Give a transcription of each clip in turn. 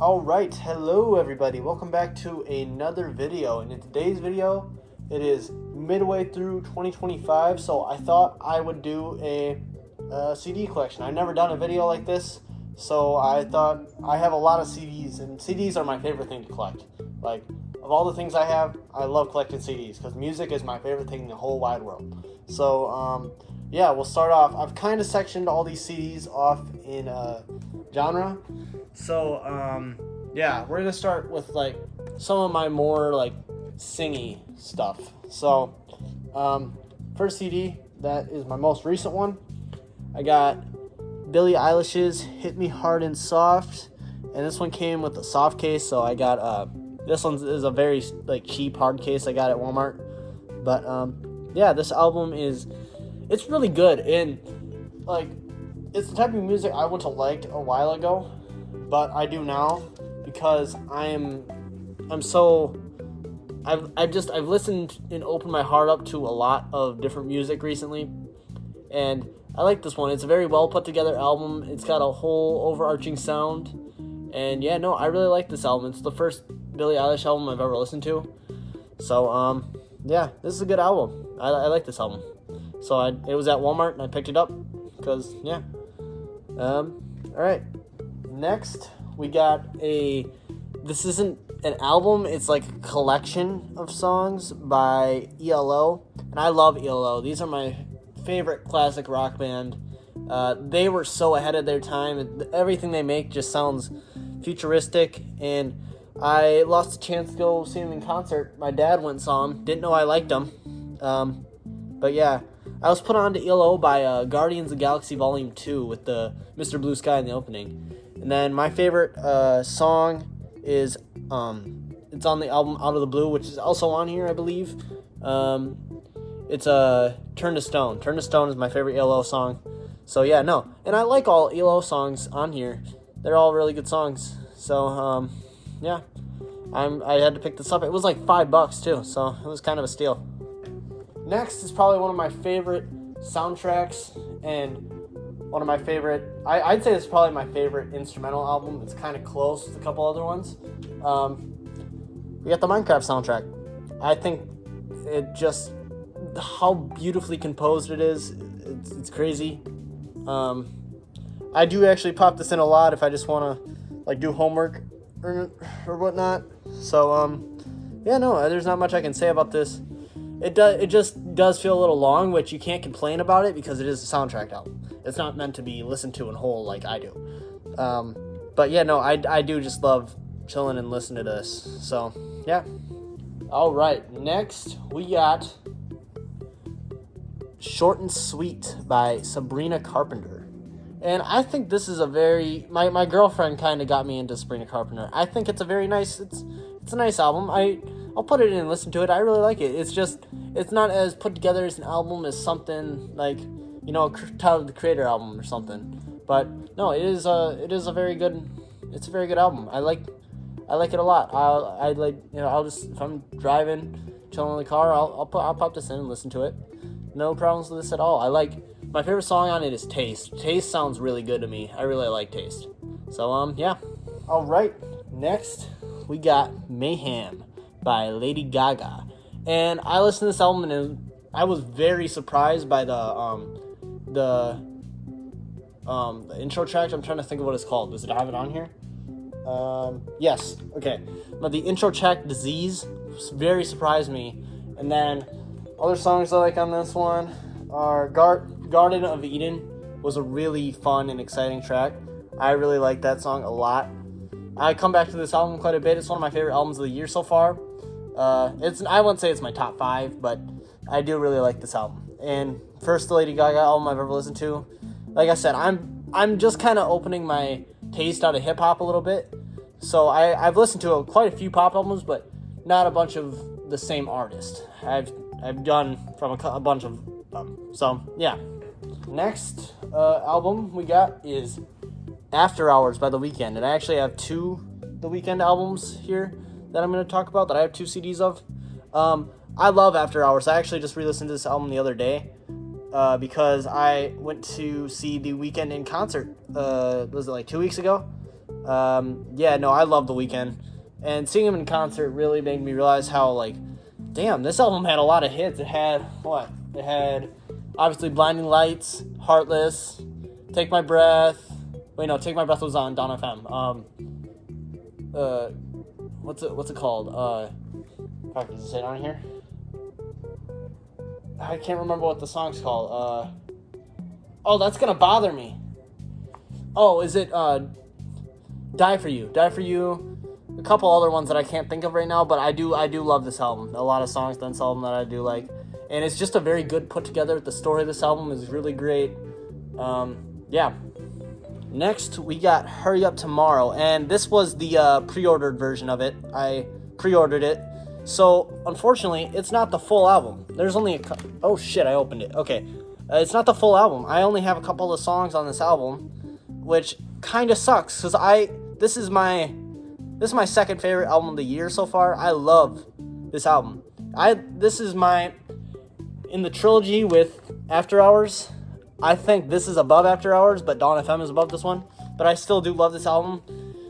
Alright, hello everybody, welcome back to another video, and in today's video, it is midway through 2025, so I thought I would do a CD collection. I've never done a video like this, so I thought I have a lot of CDs, and CDs are my favorite thing to collect. Like, of all the things I have, I love collecting CDs, because music is my favorite thing in the whole wide world. So, yeah, we'll start off. I've kind of sectioned all these CDs off in genre. So, yeah, we're gonna start with like some of my more like singy stuff. So, first CD, that is my most recent one. I got Billie Eilish's "Hit Me Hard and Soft," and this one came with a soft case. So I got this one is a very like cheap hard case I got at Walmart. But yeah, this album it's really good, and like it's the type of music I went to like a while ago, but I do now because I've listened and opened my heart up to a lot of different music recently, and I like this one. It's a very well put together album. It's got a whole overarching sound, and yeah, no, I really like this album. It's the first Billie Eilish album I've ever listened to, so yeah, this is a good album. I like this album. So it was at Walmart and I picked it up because, yeah. Alright. Next, we got this isn't an album, it's like a collection of songs by ELO. And I love ELO. These are my favorite classic rock band. They were so ahead of their time. Everything they make just sounds futuristic. And I lost a chance to go see them in concert. My dad went and saw them. Didn't know I liked them. But yeah, I was put on to ELO by Guardians of the Galaxy Volume 2 with the Mr. Blue Sky in the opening. And then my favorite song is, it's on the album Out of the Blue, which is also on here, I believe. It's Turn to Stone. Turn to Stone is my favorite ELO song. So yeah, no. And I like all ELO songs on here. They're all really good songs. So, yeah. I had to pick this up. It was like $5 too, so it was kind of a steal. Next is probably one of my favorite soundtracks and one of my favorite, I'd say it's probably my favorite instrumental album. It's kind of close with a couple other ones. We got the Minecraft soundtrack. I think it just, how beautifully composed it is, it's crazy. I do actually pop this in a lot if I just want to like do homework or whatnot. So, yeah, no, there's not much I can say about this. It just does feel a little long, which you can't complain about it because it is a soundtrack album. It's not meant to be listened to in whole like I do. But yeah, no, I do just love chilling and listening to this. So yeah. All right, next we got "Short and Sweet" by Sabrina Carpenter. And I think this is a very, my girlfriend kind of got me into Sabrina Carpenter. I think it's a very nice, it's a nice album. I'll put it in and listen to it. I really like it. It's just, it's not as put together as an album as something like, you know, a Tyler the Creator album or something. But no, it is a very good album. I like it a lot. I like, you know, I'll just, if I'm driving, chilling in the car, I'll pop this in and listen to it. No problems with this at all. My favorite song on it is Taste. Taste sounds really good to me. I really like Taste. So, yeah. All right. Next, we got Mayhem by Lady Gaga. And I listened to this album and I was very surprised by the intro track. I'm trying to think of what it's called. Does it have it on here? Yes. Okay. But the intro track, Disease, very surprised me. And then other songs I like on this one are Garden of Eden was a really fun and exciting track. I really like that song a lot. I come back to this album quite a bit. It's one of my favorite albums of the year so far. I wouldn't say it's my top 5, but I do really like this album. And first Lady Gaga album I've ever listened to. Like I said, I'm just kind of opening my taste out of hip hop a little bit. So I've listened to quite a few pop albums, but not a bunch of the same artist. I've done from a bunch of them. So yeah. Next album we got is After Hours by The Weeknd. And I actually have 2 The Weeknd albums here that I'm going to talk about, that I have 2 CDs of. I love After Hours. I actually just re-listened to this album the other day because I went to see The Weeknd in concert. Was it like 2 weeks ago? Yeah, no, I love The Weeknd. And seeing him in concert really made me realize how, like, damn, this album had a lot of hits. It had, what? It had, obviously, Blinding Lights, Heartless, Take My Breath. Wait, no, Take My Breath was on Dawn FM. What's it called? Fuck, does it say it on here? I can't remember what the song's called. Oh, That's Gonna Bother Me. Oh, is it, Die For You. Die For You. A couple other ones that I can't think of right now, but I do love this album. A lot of songs on this album that I do like. And it's just a very good put together. The story of this album is really great. Yeah. Next, we got Hurry Up Tomorrow. And this was the pre-ordered version of it. I pre-ordered it. So, unfortunately, it's not the full album. There's only a oh shit, I opened it. Okay. It's not the full album. I only have a couple of songs on this album, which kind of sucks, because this is my second favorite album of the year so far. I love this album. This is in the trilogy with After Hours, I think this is above After Hours, but Dawn FM is above this one. But I still do love this album.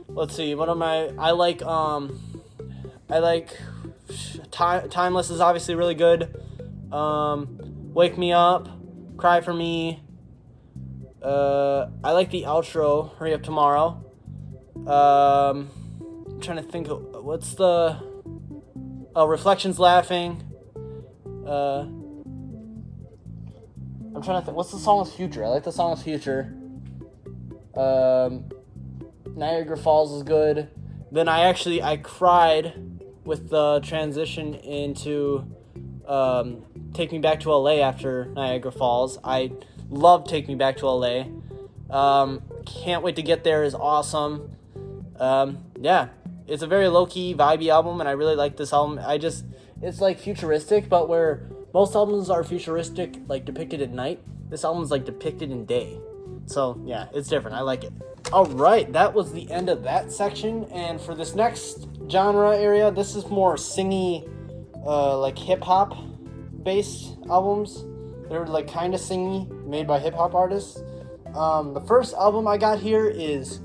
Let's see, I like Timeless is obviously really good. Wake Me Up, Cry For Me. I like the outro, Hurry Up Tomorrow. I'm trying to think of what's the Reflections Laughing. I'm trying to think, what's the song with Future? I like the song with Future. Niagara Falls is good. Then I cried with the transition into Take Me Back to LA after Niagara Falls. I love Take Me Back to LA. Can't Wait to Get There is awesome. Yeah, it's a very low-key, vibey album, and I really like this album. It's like futuristic, but where most albums are futuristic, like depicted at night, this album is like depicted in day. So yeah, it's different. I like it. All right, that was the end of that section, and for this next genre area, this is more singy, like hip-hop based albums. They're like kind of singy, made by hip-hop artists. The first album I got here is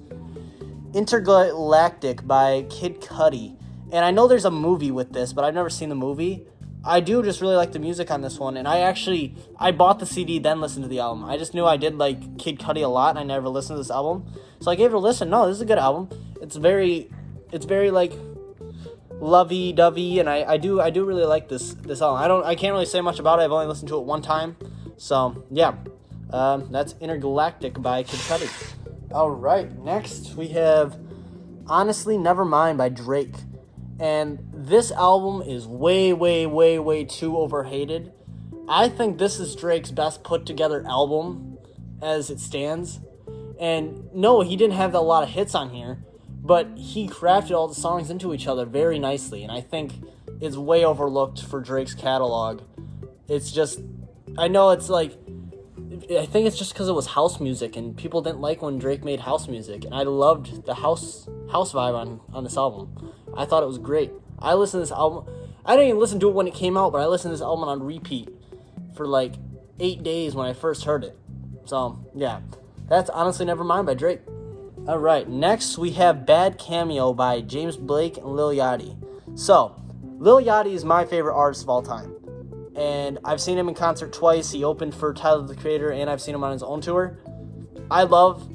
Intergalactic by Kid Cudi. And I know there's a movie with this, but I've never seen the movie. I do just really like the music on this one, and I bought the CD, then listened to the album. I just knew I did like Kid Cudi a lot, and I never listened to this album. So I gave it a listen. No, this is a good album. It's very like lovey-dovey, and I do really like this album. I can't really say much about it. I've only listened to it one time. So, yeah. That's Intergalactic by Kid Cudi. Alright, next we have Honestly Nevermind by Drake. And this album is way, way, way, way too overhated. I think this is Drake's best put together album as it stands. And no, he didn't have a lot of hits on here, but he crafted all the songs into each other very nicely. And I think it's way overlooked for Drake's catalog. It's just, I know it's like, I think it's just because it was house music, and people didn't like when Drake made house music, and I loved the house vibe on this album. I thought it was great. I listened to this album, I didn't even listen to it when it came out, but I listened to this album on repeat for like 8 days when I first heard it. So, yeah, that's Honestly Nevermind by Drake. Alright, next we have Bad Cameo by James Blake and Lil Yachty. So, Lil Yachty is my favorite artist of all time. And I've seen him in concert twice. He opened for Tyler, the Creator, and I've seen him on his own tour. I love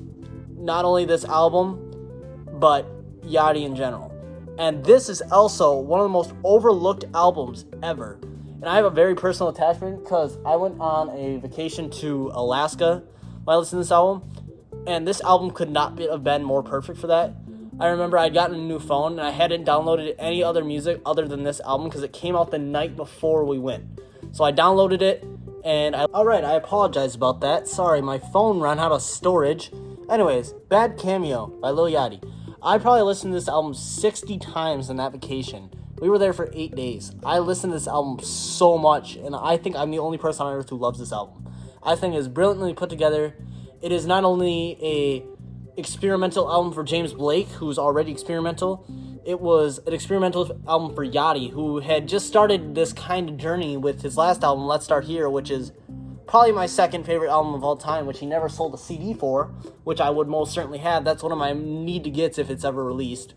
not only this album, but Yachty in general. And this is also one of the most overlooked albums ever. And I have a very personal attachment because I went on a vacation to Alaska when I listened to this album. And this album could not have been more perfect for that. I remember I'd gotten a new phone and I hadn't downloaded any other music other than this album because it came out the night before we went. So I downloaded it, and alright, I apologize about that. Sorry, my phone ran out of storage. Anyways, Bad Cameo by Lil Yachty. I probably listened to this album 60 times in that vacation. We were there for 8 days. I listened to this album so much, and I think I'm the only person on earth who loves this album. I think it's brilliantly put together. It is not only a experimental album for James Blake, who's already experimental. It was an experimental album for Yachty, who had just started this kind of journey with his last album, Let's Start Here, which is probably my second favorite album of all time, which he never sold a CD for, which I would most certainly have. That's one of my need to gets if it's ever released.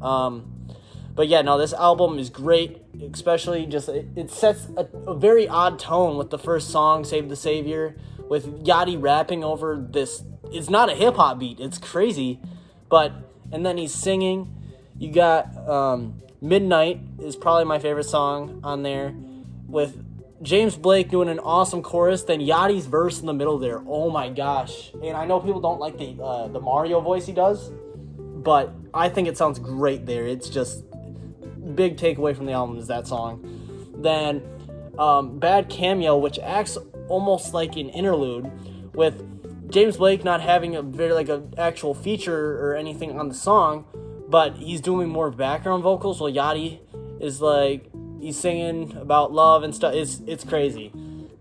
But yeah, no, this album is great, especially just, it sets a very odd tone with the first song, Save the Savior, with Yachty rapping over this. It's not a hip-hop beat, it's crazy, and then he's singing. You got Midnight is probably my favorite song on there, with James Blake doing an awesome chorus, then Yachty's verse in the middle there. Oh my gosh. And I know people don't like the Mario voice he does, but I think it sounds great there. It's just big takeaway from the album is that song. Then Bad Cameo, which acts almost like an interlude, with James Blake not having an actual feature or anything on the song, but he's doing more background vocals while Yachty is he's singing about love and stuff. It's crazy.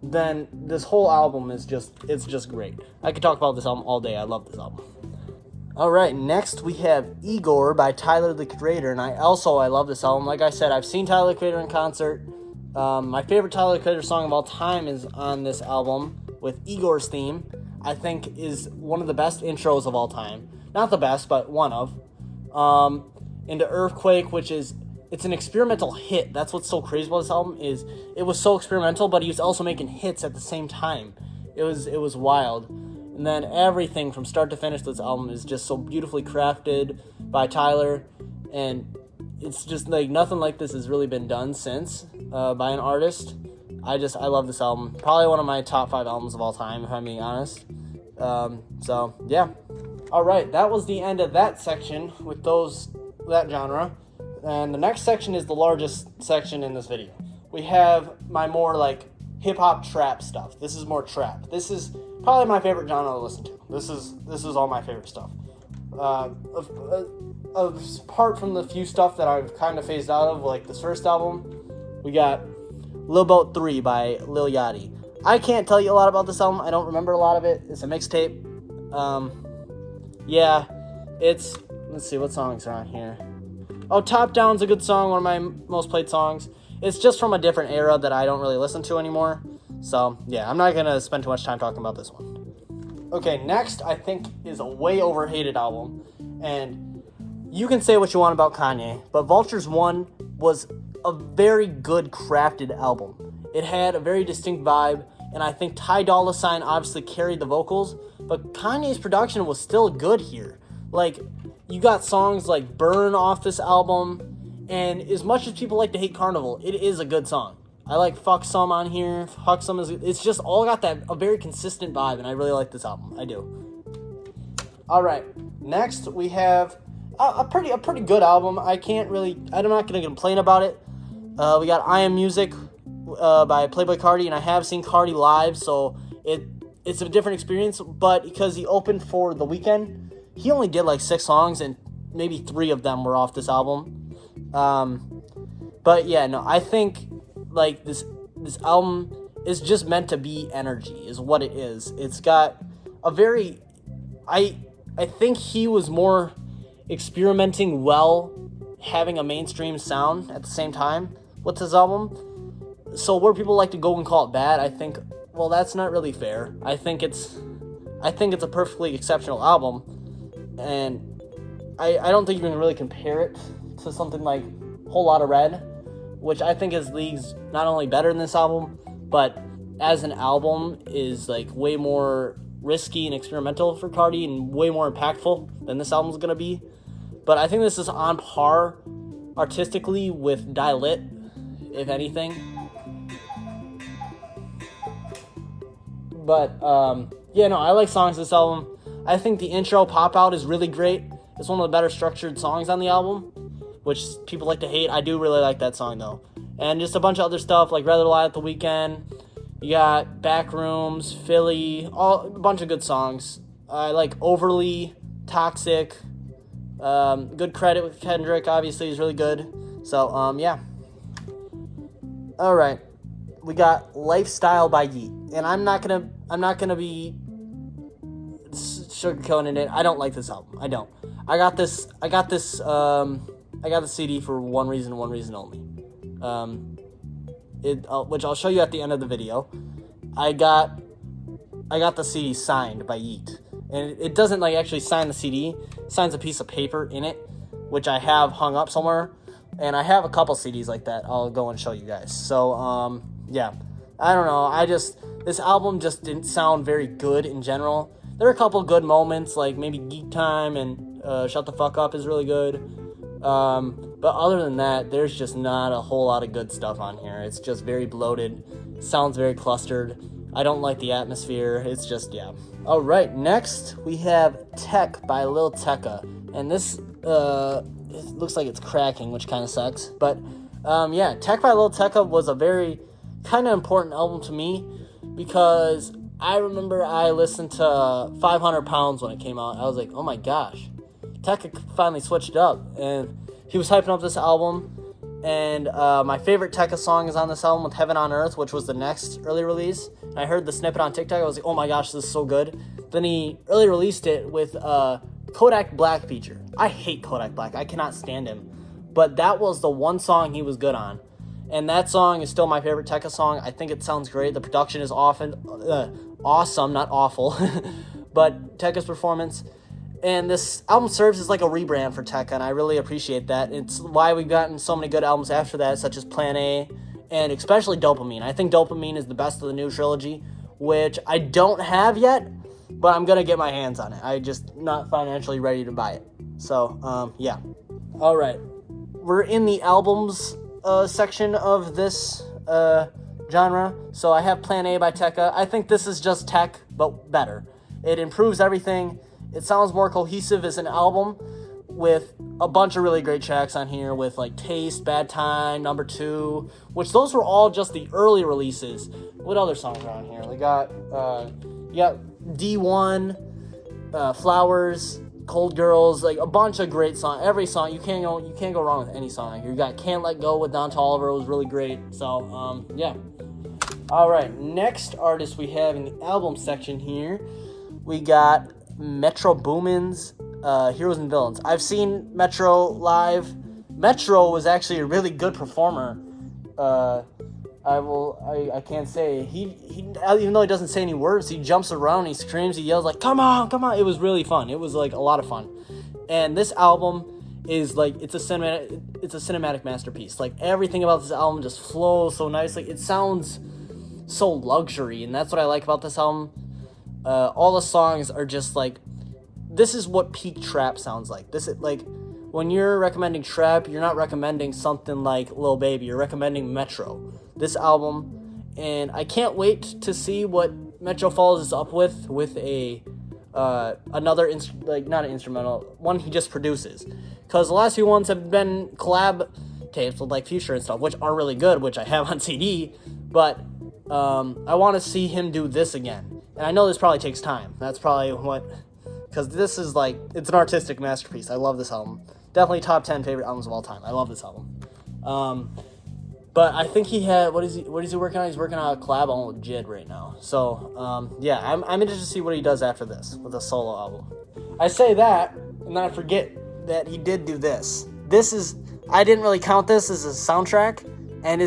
Then this whole album is just great. I could talk about this album all day. I love this album. Alright, next we have Igor by Tyler, the Creator, and I love this album. Like I said, I've seen Tyler, the Creator in concert. My favorite Tyler, the Creator song of all time is on this album, with Igor's theme. I think is one of the best intros of all time. Not the best, but one of. Into Earthquake, which is, it's an experimental hit. That's what's so crazy about this album, is it was so experimental, but he was also making hits at the same time. It was wild. And then everything from start to finish, this album is just so beautifully crafted by Tyler, and it's just nothing like this has really been done since by an artist. I love this album. Probably one of my top 5 albums of all time, if I'm being honest. So yeah. Alright, that was the end of that section with that genre. And the next section is the largest section in this video. We have my more hip-hop trap stuff. This is more trap. This is probably my favorite genre to listen to. This is all my favorite stuff. Apart from the few stuff that I've kind of phased out of, like this first album, we got Lil Boat 3 by Lil Yachty. I can't tell you a lot about this album. I don't remember a lot of it. It's a mixtape. Let's see, what songs are on here? Oh, Top Down's a good song, one of my most played songs. It's just from a different era that I don't really listen to anymore. So, yeah, I'm not going to spend too much time talking about this one. Okay, next, I think, is a way overhated album. And you can say what you want about Kanye, but Vultures 1 was a very good crafted album. It had a very distinct vibe, and I think Ty Dolla $ign obviously carried the vocals, but Kanye's production was still good here. You got songs like Burn off this album, and as much as people like to hate Carnival, it is a good song. I like Fuck Some on here. Fuck Some it's just all got a very consistent vibe, and I really like this album. I do. Alright, next we have a pretty good album. I'm not going to complain about it. We got I Am Music by Playboi Carti, and I have seen Carti live, so it's a different experience, but because he opened for The Weeknd, he only did 6 songs, and maybe 3 of them were off this album. But yeah, no, I think this album is just meant to be energy, is what it is. It's got a very, I think he was more experimenting having a mainstream sound at the same time with this album. So where people like to go and call it bad, I think, well, that's not really fair. I think it's a perfectly exceptional album. And I don't think you can really compare it to something like Whole Lotta Red, which I think is leagues not only better than this album, but as an album is way more risky and experimental for Carti and way more impactful than this album's gonna be. But I think this is on par artistically with Die Lit, if anything. But I like songs this album. I think the intro, Pop Out, is really great. It's one of the better structured songs on the album, which people like to hate. I do really like that song, though. And just a bunch of other stuff, like Rather Lie at the Weekend. You got Backrooms, Philly, a bunch of good songs. I like Overly, Toxic. Good Credit with Kendrick, obviously, is really good. So, yeah. Alright. We got Lifestyle by Yeat. And I'm not gonna be sugarcoating it. I don't like this album. I don't. I got the CD for one reason only. Which I'll show you at the end of the video. I got I got the CD signed by Yeet. And it doesn't like actually sign the CD, it signs a piece of paper in it, which I have hung up somewhere. And I have a couple CDs like that. I'll go and show you guys. So, yeah. I don't know. This album just didn't sound very good in general. There are a couple good moments, like maybe Geek Time and Shut the Fuck Up is really good. But other than that, there's just not a whole lot of good stuff on here. It's just very bloated. Sounds very clustered. I don't like the atmosphere. It's just, yeah. All right, next we have Tech by Lil Tecca. And this, it looks like it's cracking, which kind of sucks. But, yeah, Tech by Lil Tecca was a very kind of important album to me because I remember I listened to 500 Pounds when it came out. I was like, oh my gosh. Tecca finally switched up, and he was hyping up this album. And my favorite Tecca song is on this album with Heaven on Earth, which was the next early release. And I heard the snippet on TikTok. I was like, oh my gosh, this is so good. Then he early released it with Kodak Black feature. I hate Kodak Black. I cannot stand him. But that was the one song he was good on. And that song is still my favorite Tecca song. I think it sounds great. The production is awesome, not awful. But Tecca's performance. And this album serves as like a rebrand for Tecca, and I really appreciate that. It's why we've gotten so many good albums after that, such as Plan A, and especially Dopamine. I think Dopamine is the best of the new trilogy, which I don't have yet, but I'm going to get my hands on it. I'm just not financially ready to buy it. So, yeah. All right. We're in the albums section of this genre. So I have Plan A by Tecca. I think this is just Tech, but better. It improves everything. It sounds more cohesive as an album with a bunch of really great tracks on here with like Taste, Bad Time, Number 2, which those were all just the early releases. What other songs are on here? We got D1, Flowers, Cold Girls, like a bunch of great songs. Every song, you can't go wrong with any song. You got Can't Let Go with Don Toliver, was really great. So, yeah. All right, next artist we have in the album section here, we got Metro Boomin's Heroes and Villains. I've seen Metro live. Metro was actually a really good performer. I can't say he even though he doesn't say any words, he jumps around, he screams, he yells like come on. It was really fun. It was like a lot of fun. And this album is like it's a cinematic masterpiece. Like everything about this album just flows so nicely. It sounds so luxury, and that's what I like about this album. All the songs are just like, this is what peak trap sounds like. This is like, when you're recommending trap, you're not recommending something like Lil Baby. You're recommending Metro. This album, and I can't wait to see what Metro follows this up with a another not an instrumental one he just produces. Because the last few ones have been collab tapes with like Future and stuff, which are really good, which I have on CD. But I want to see him do this again. And I know this probably takes time. That's probably because this is like, it's an artistic masterpiece. I love this album. Definitely top 10 favorite albums of all time. I love this album. But I think he had, what is he working on? He's working on a collab album with Jid right now. So, yeah, I'm interested to see what he does after this with a solo album. I say that, and then I forget that he did do this. I didn't really count this as a soundtrack, and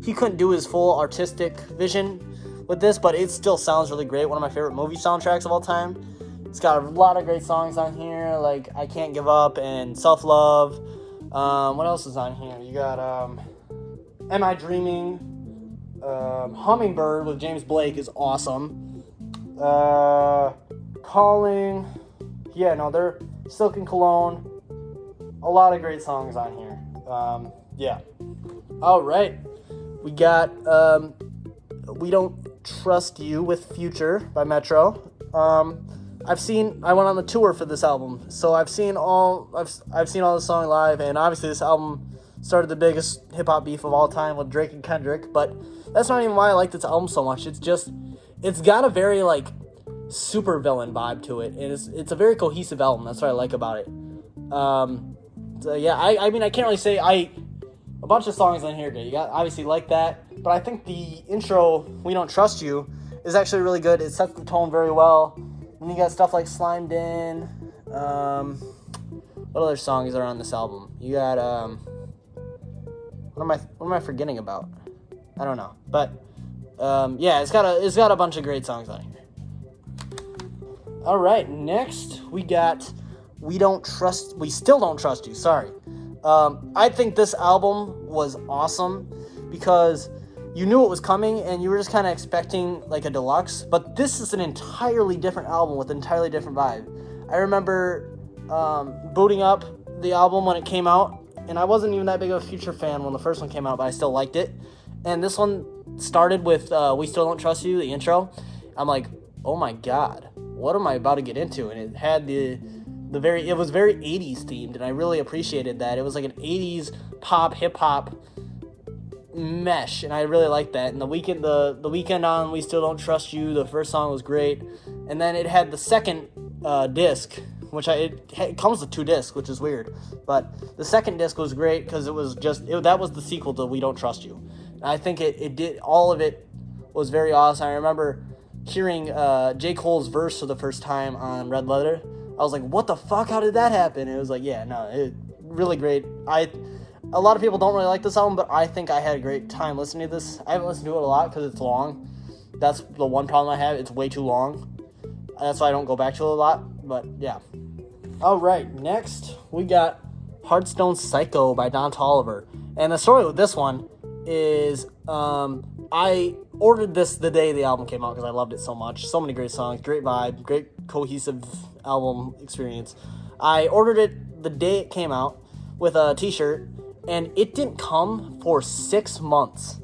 he couldn't do his full artistic vision with this, but it still sounds really great. One of my favorite movie soundtracks of all time. It's got a lot of great songs on here, like I Can't Give Up and Self Love. What else is on here? You got Am I Dreaming? Hummingbird with James Blake is awesome. Calling. Yeah, no, they're Silk and Cologne. A lot of great songs on here. Yeah. All right. We got We Don't Trust You with Future by Metro. I went on the tour for this album, so I've seen all the songs live, and obviously this album started the biggest hip-hop beef of all time with Drake and Kendrick, but that's not even why I like this album so much. It's got a very, like, super villain vibe to it, and it's a very cohesive album. That's what I like about it. So yeah, I mean, I can't really say a bunch of songs on here, you got obviously like that, but I think the intro, We Don't Trust You, is actually really good. It sets the tone very well. And you got stuff like Slimed In. What other songs are on this album? You got what am I forgetting about? I don't know. But Yeah, it's got a bunch of great songs on here. All right, next we got We Still Don't Trust You. Sorry. I think this album was awesome because you knew it was coming and you were just kind of expecting like a deluxe, but this is an entirely different album with an entirely different vibe. I remember booting up the album when it came out, and I wasn't even that big of a Future fan when the first one came out, but I still liked it. And this one started with We Still Don't Trust You, the intro. I'm like, oh my god, what am I about to get into? And it had it was very 80s themed, and I really appreciated that. It was like an 80s pop, hip-hop mesh, and I really liked that. And the weekend on We Still Don't Trust You, the first song was great. And then it had the second disc, which it comes with 2 discs, which is weird. But the second disc was great because that was the sequel to We Don't Trust You. And I think it did, all of it was very awesome. I remember hearing J. Cole's verse for the first time on Red Letter. I was like, what the fuck? How did that happen? And it was like, yeah, no, really great. A lot of people don't really like this album, but I think I had a great time listening to this. I haven't listened to it a lot because it's long. That's the one problem I have. It's way too long. That's why I don't go back to it a lot. But yeah. All right, next we got Heartstone Psycho by Don Toliver. And the story with this one is I ordered this the day the album came out because I loved it so much. So many great songs, great vibe, great cohesive album experience. I ordered it the day it came out with a t-shirt, and it didn't come for 6 months.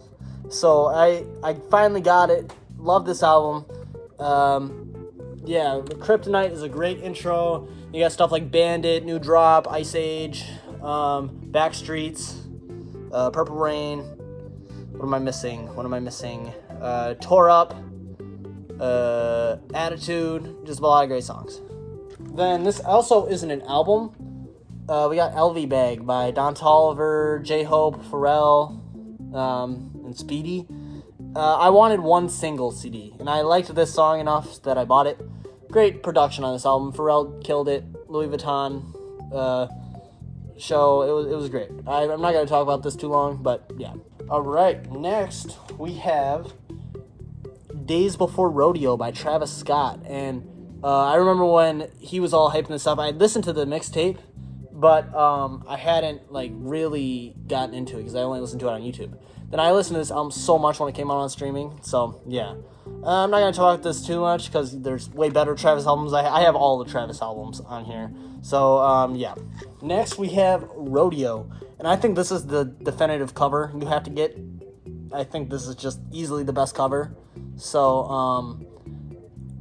So I finally got it. Love this album. Yeah, Kryptonite is a great intro. You got stuff like Bandit, New Drop, Ice Age, Backstreets, Purple Rain. What am I missing? Tore Up, Attitude, just a lot of great songs. Then this also isn't an album. We got LV Bag by Don Toliver, J-Hope, Pharrell, and Speedy. I wanted one single CD, and I liked this song enough that I bought it. Great production on this album. Pharrell killed it. Louis Vuitton show. It was great. I'm not going to talk about this too long, but yeah. All right, next we have Days Before Rodeo by Travis Scott. And I remember when he was all hyping this up, I listened to the mixtape, but I hadn't really gotten into it because I only listened to it on YouTube. Then I listened to this album so much when it came out on streaming, so yeah. I'm not going to talk about this too much because there's way better Travis albums. I have all the Travis albums on here. So, yeah. Next, we have Rodeo. And I think this is the definitive cover you have to get. I think this is just easily the best cover. So,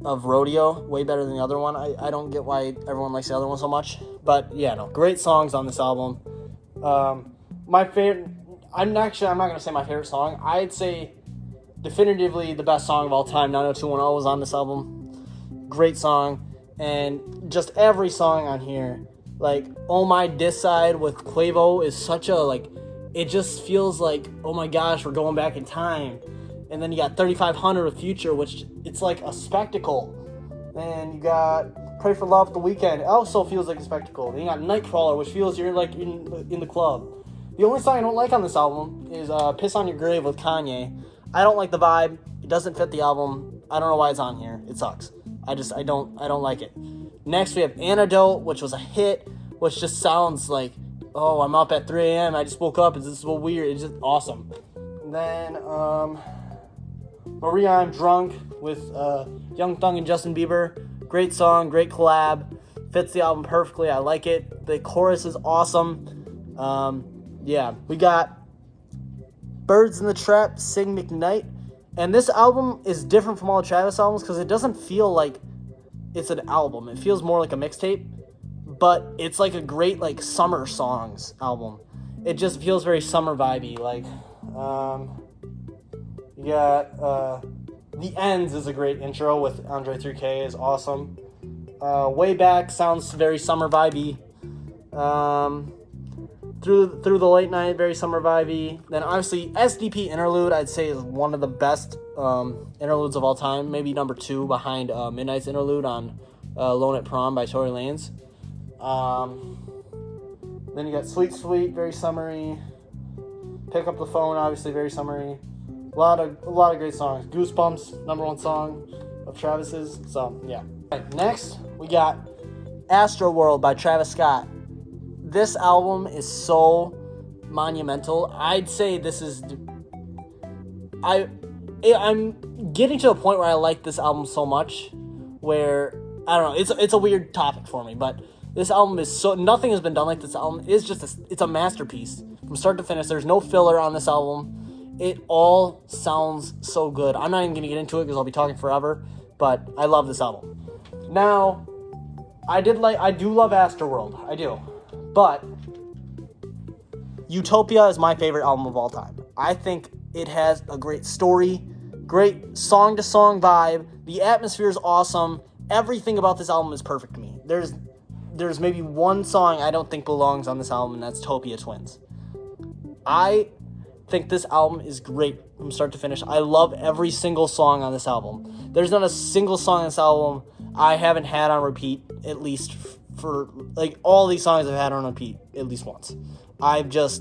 of Rodeo. Way better than the other one. I don't get why everyone likes the other one so much. But, yeah, no. Great songs on this album. My favorite... I'm not going to say my favorite song. I'd say definitively the best song of all time, 90210, was on this album. Great song. And just every song on here, like Oh My Diss Side with Quavo is such a, it just feels like, oh my gosh, we're going back in time. And then you got 3500 with Future, which it's like a spectacle. And you got Pray for Love, The Weeknd. It also feels like a spectacle. Then you got Nightcrawler, which feels you're like in the club. The only song I don't like on this album is Piss on Your Grave with Kanye. I don't like the vibe. It doesn't fit the album. I don't know why it's on here. It sucks. I don't like it. Next we have Antidote, which was a hit, which just sounds like, oh, I'm up at 3 a.m. I just woke up. It's just so weird. It's just awesome. And then Maria, I'm Drunk with Young Thug and Justin Bieber. Great song, great collab. Fits the album perfectly. I like it. The chorus is awesome. Yeah, we got Birds in the Trap, Sig McKnight. And this album is different from all the Travis albums because it doesn't feel like it's an album. It feels more like a mixtape, but it's like a great summer songs album. It just feels very summer vibey. You got The Ends is a great intro with Andre 3K is awesome. Way Back sounds very summer vibey. Through the Late Night, very summer vibey. Then obviously SDP Interlude, I'd say is one of the best interludes of all time. Maybe number 2 behind Midnight's Interlude on Lone at Prom by Tory Lanez. Then you got Sweet Sweet, very summery. Pick Up the Phone, obviously very summery. A lot of great songs. Goosebumps, number one song of Travis's. So yeah. Right, next we got Astroworld by Travis Scott. This album is so monumental. I'd say this is. I'm getting to a point where I like this album so much, where I don't know. It's a weird topic for me, but this album is so, nothing has been done like this album. It's just it's a masterpiece from start to finish. There's no filler on this album. It all sounds so good. I'm not even gonna get into it because I'll be talking forever, but I love this album. Now, I do love Astroworld. I do. But Utopia is my favorite album of all time. I think it has a great story, great song-to-song vibe. The atmosphere is awesome. Everything about this album is perfect to me. There's maybe one song I don't think belongs on this album, and that's Topia Twins. I think this album is great from start to finish. I love every single song on this album. There's not a single song on this album I haven't had on repeat, at least for, like, all these songs I've had on repeat at least once. This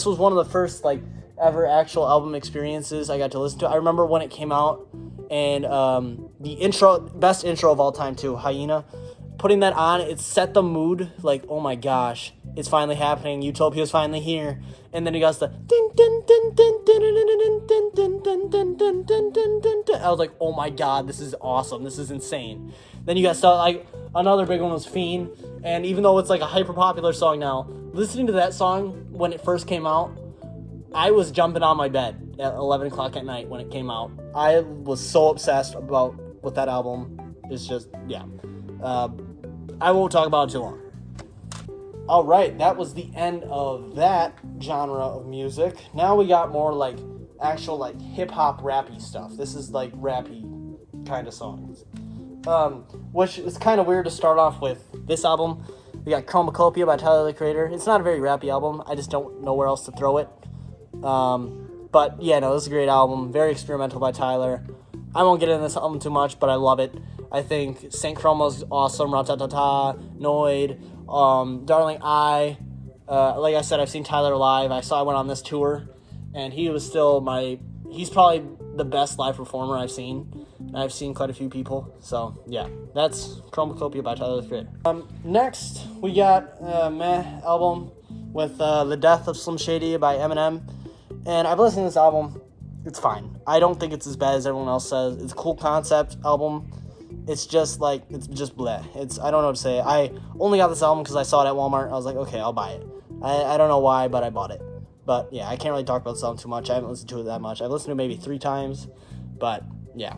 was one of the first, like, ever actual album experiences I got to listen to. I remember when it came out, and the best intro of all time too, Hyena. Putting that on, it set the mood, like, oh my gosh, it's finally happening, Utopia's finally here. And then he got the I was like, oh my god, this is awesome, this is insane. Then you got stuff like, another big one was Fiend, and even though it's like a hyper popular song now, listening to that song when it first came out, I was jumping on my bed at 11 o'clock at night when it came out. I was so obsessed with that album. It's just, yeah. I won't talk about it too long. Alright, that was the end of that genre of music. Now we got more like actual like hip-hop rappy stuff. This is like rappy kind of songs. Which is kind of weird to start off with this album. We got Chromacopia by Tyler, the Creator. It's not a very rappy album. I just don't know where else to throw it. But yeah, no, this is a great album. Very experimental by Tyler. I won't get into this album too much, but I love it. I think Saint Chroma's awesome. Ratatata, Noid, Darling I. Like I said, I've seen Tyler live. I went on this tour, and he was still he's probably the best live performer I've seen. I've seen quite a few people. So yeah, that's Chromacopia by Tyler, the Creator. Next, we got Meh album with The Death of Slim Shady by Eminem. And I've listened to this album. It's fine. I don't think it's as bad as everyone else says. It's a cool concept album. It's just bleh. I don't know what to say. I only got this album because I saw it at Walmart. I was like, okay, I'll buy it. I don't know why, but I bought it. But yeah, I can't really talk about this album too much. I haven't listened to it that much. I've listened to it maybe 3 times. But yeah,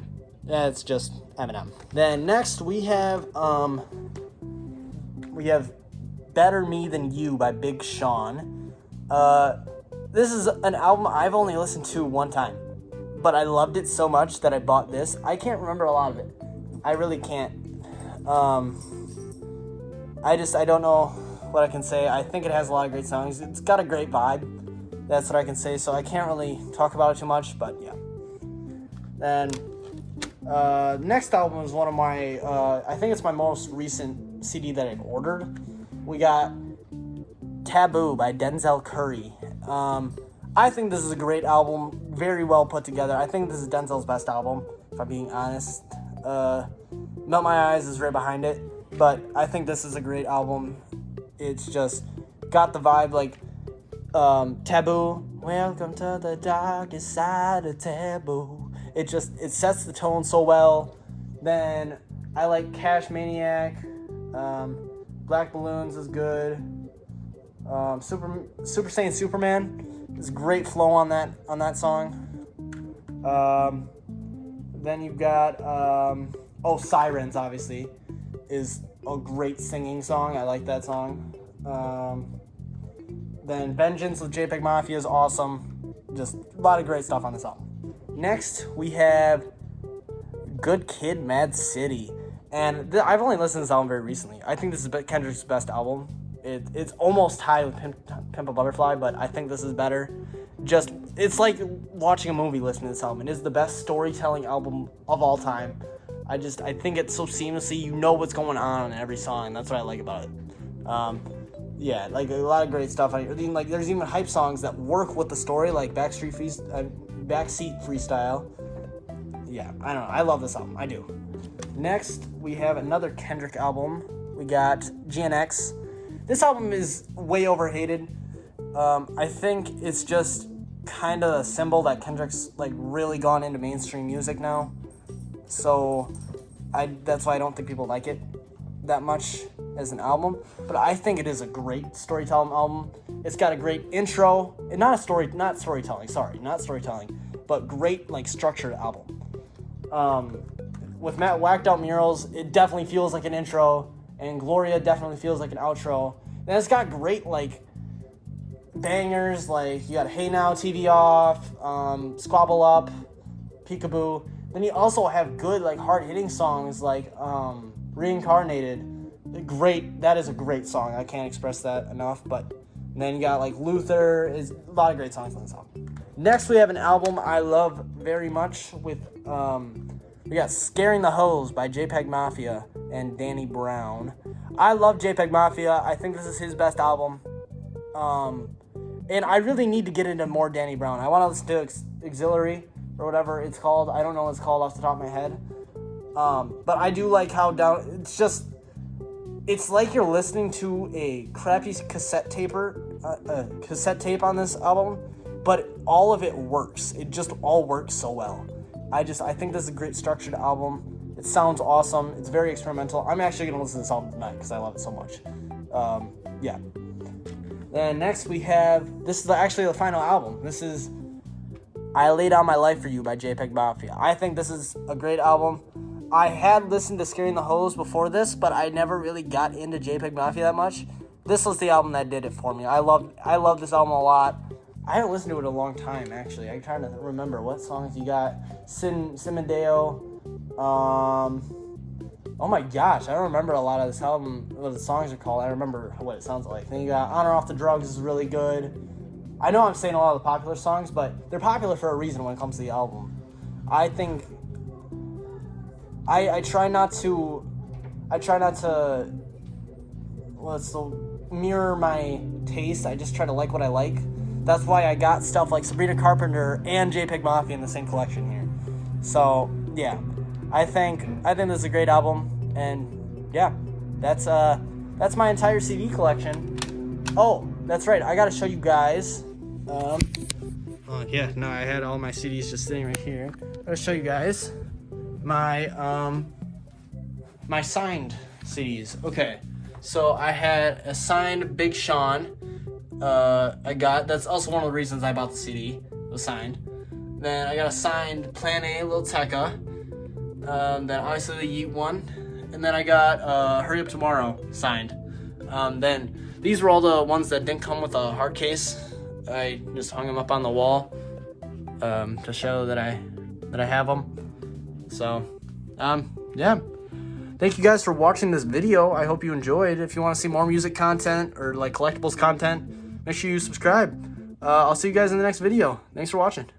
it's just Eminem. Then next we have Better Me Than You by Big Sean. This is an album I've only listened to one time, but I loved it so much that I bought this. I can't remember a lot of it. I really can't. I don't know what I can say. I think it has a lot of great songs. It's got a great vibe. That's what I can say. So I can't really talk about it too much, but yeah. Then next album is one of my, I think it's my most recent CD that I've ordered. We got Taboo by Denzel Curry. I think this is a great album, very well put together. I think this is Denzel's best album, if I'm being honest. Melt My Eyes is right behind it, but I think this is a great album. It's just got the vibe like Taboo. Welcome to the darkest side of Taboo. It sets the tone so well. Then I like Cash Maniac. Black Balloons is good. Super Saiyan Superman is great flow on that song. Then you've got Sirens, obviously, is a great singing song. I like that song. Then Vengeance with JPEG Mafia is awesome. Just a lot of great stuff on this album. Next, we have Good Kid, Mad City. And I've only listened to this album very recently. I think this is Kendrick's best album. It's almost tied with Pimp a Butterfly, but I think this is better. It's like watching a movie listening to this album. It is the best storytelling album of all time. I think it's so seamlessly. You know what's going on in every song. That's what I like about it. yeah, like a lot of great stuff. Like there's even hype songs that work with the story, like Backseat Freestyle. Yeah, I don't know. I love this album. I do. Next, we have another Kendrick album. We got GNX. This album is way overhated. I think it's just kind of a symbol that Kendrick's like really gone into mainstream music now. So that's why I don't think people like it that much as an album. But I think it is a great storytelling album. It's got a great intro, and not storytelling, but great like structured album. With Matt Whacked Out Murals, it definitely feels like an intro, and Gloria definitely feels like an outro. And it's got great like bangers, like you got Hey Now, TV Off, Squabble Up, Peekaboo. Then you also have good like hard hitting songs like Reincarnated. That is a great song. I can't express that enough. But then you got like Luther. Is a lot of great songs on this album. Next, we have an album I love very much with we got Scaring the Hoes by JPEG Mafia and Danny Brown. I love JPEG Mafia. I think this is his best album. And I really need to get into more Danny Brown. I want to listen to Auxiliary or whatever it's called. I don't know what it's called off the top of my head. But I do like how it's like you're listening to a crappy cassette tape on this album, but all of it works. It just all works so well. I think this is a great structured album. It sounds awesome. It's very experimental. I'm actually going to listen to this album tonight because I love it so much. Yeah. Then next we have, this is actually the final album. This is I Lay Down My Life For You by JPEG Mafia. I think this is a great album. I had listened to Scaring the Hoes before this, but I never really got into JPEG Mafia that much. This was the album that did it for me. I love this album a lot. I haven't listened to it in a long time, actually. I'm trying to remember what songs you got. Simondeo. Oh my gosh, I don't remember a lot of this album, what the songs are called. I remember what it sounds like. Then you got On or Off the Drugs is really good. I know I'm saying a lot of the popular songs, but they're popular for a reason when it comes to the album. I think I try not to mirror my taste. I just try to like what I like. That's why I got stuff like Sabrina Carpenter and JPEG Mafia in the same collection here. So yeah, I think this is a great album, and yeah, that's my entire CD collection. Oh, that's right, I gotta show you guys. I had all my CDs just sitting right here. I'm gonna show you guys my my signed CDs. Okay, so I had a signed Big Sean. That's also one of the reasons I bought the CD. It was signed. Then I got a signed Plan A, Lil Tecca. Then obviously the Yeet one. And then I got Hurry Up Tomorrow signed. Then these were all the ones that didn't come with a hard case. I just hung them up on the wall to show that I have them. So, yeah. Thank you guys for watching this video. I hope you enjoyed. If you want to see more music content or like collectibles content, make sure you subscribe. I'll see you guys in the next video. Thanks for watching.